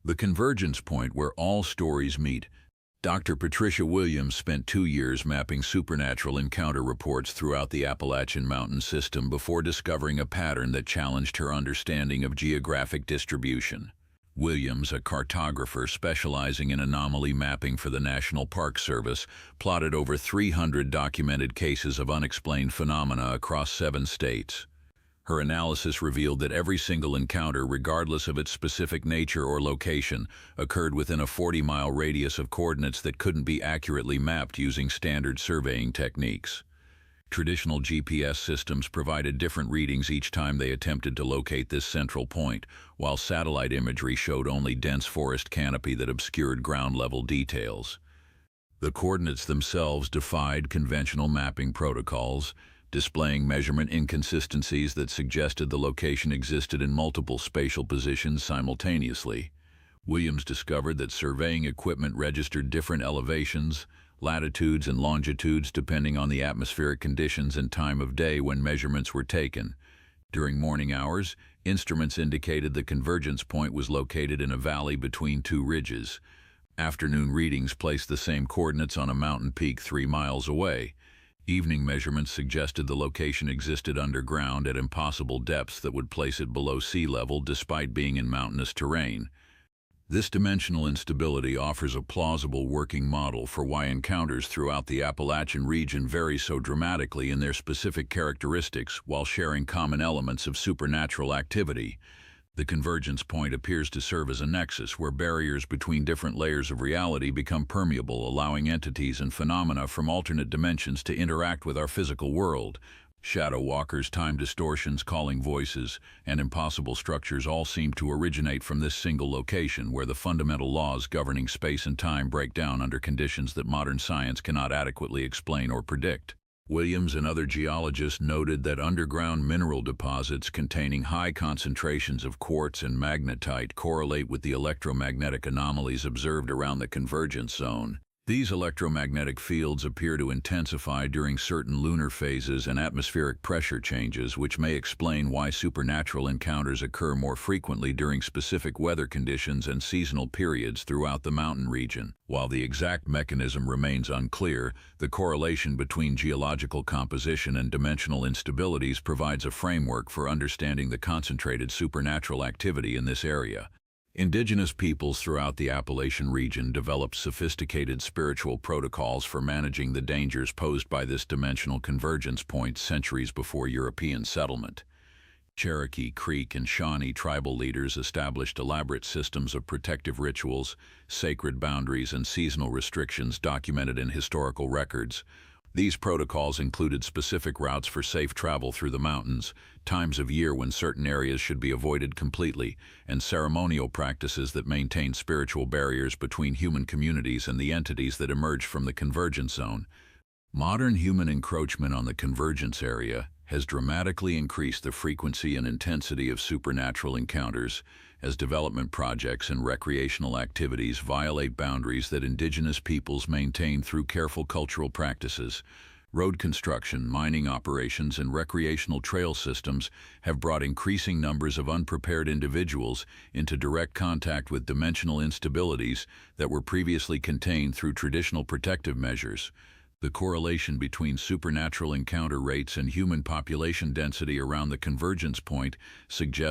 The Convergence Point where all stories meet. Dr. Patricia Williams spent 2 years mapping supernatural encounter reports throughout the Appalachian Mountain system before discovering a pattern that challenged her understanding of geographic distribution. Williams, a cartographer specializing in anomaly mapping for the National Park Service, plotted over 300 documented cases of unexplained phenomena across 7 states. Her analysis revealed that every single encounter, regardless of its specific nature or location, occurred within a 40-mile radius of coordinates that couldn't be accurately mapped using standard surveying techniques. Traditional GPS systems provided different readings each time they attempted to locate this central point, while satellite imagery showed only dense forest canopy that obscured ground-level details. The coordinates themselves defied conventional mapping protocols, displaying measurement inconsistencies that suggested the location existed in multiple spatial positions simultaneously. Williams discovered that surveying equipment registered different elevations, latitudes and longitudes depending on the atmospheric conditions and time of day when measurements were taken. During morning hours, instruments indicated the Convergence Point was located in a valley between 2 ridges. Afternoon readings placed the same coordinates on a mountain peak 3 miles away. Evening measurements suggested the location existed underground at impossible depths that would place it below sea level despite being in mountainous terrain. This dimensional instability offers a plausible working model for why encounters throughout the Appalachian region vary so dramatically in their specific characteristics while sharing common elements of supernatural activity. The Convergence Point appears to serve as a nexus where barriers between different layers of reality become permeable, allowing entities and phenomena from alternate dimensions to interact with our physical world. Shadow walkers, time distortions, calling voices, and impossible structures all seem to originate from this single location where the fundamental laws governing space and time break down under conditions that modern science cannot adequately explain or predict. Williams and other geologists noted that underground mineral deposits containing high concentrations of quartz and magnetite correlate with the electromagnetic anomalies observed around the convergence zone. These electromagnetic fields appear to intensify during certain lunar phases and atmospheric pressure changes, which may explain why supernatural encounters occur more frequently during specific weather conditions and seasonal periods throughout the mountain region. While the exact mechanism remains unclear, the correlation between geological composition and dimensional instabilities provides a framework for understanding the concentrated supernatural activity in this area. Indigenous peoples throughout the Appalachian region developed sophisticated spiritual protocols for managing the dangers posed by this dimensional convergence point centuries before European settlement. Cherokee, Creek, and Shawnee tribal leaders established elaborate systems of protective rituals, sacred boundaries, and seasonal restrictions documented in historical records. These protocols included specific routes for safe travel through the mountains, times of year when certain areas should be avoided completely, and ceremonial practices that maintained spiritual barriers between human communities and the entities that emerged from the convergence zone. Modern human encroachment on the convergence area has dramatically increased the frequency and intensity of supernatural encounters as development projects and recreational activities violate boundaries that indigenous peoples maintain through careful cultural practices. Road construction, mining operations, and recreational trail systems have brought increasing numbers of unprepared individuals into direct contact with dimensional instabilities that were previously contained through traditional protective measures. The correlation between supernatural encounter rates and human population density around the convergence point suggests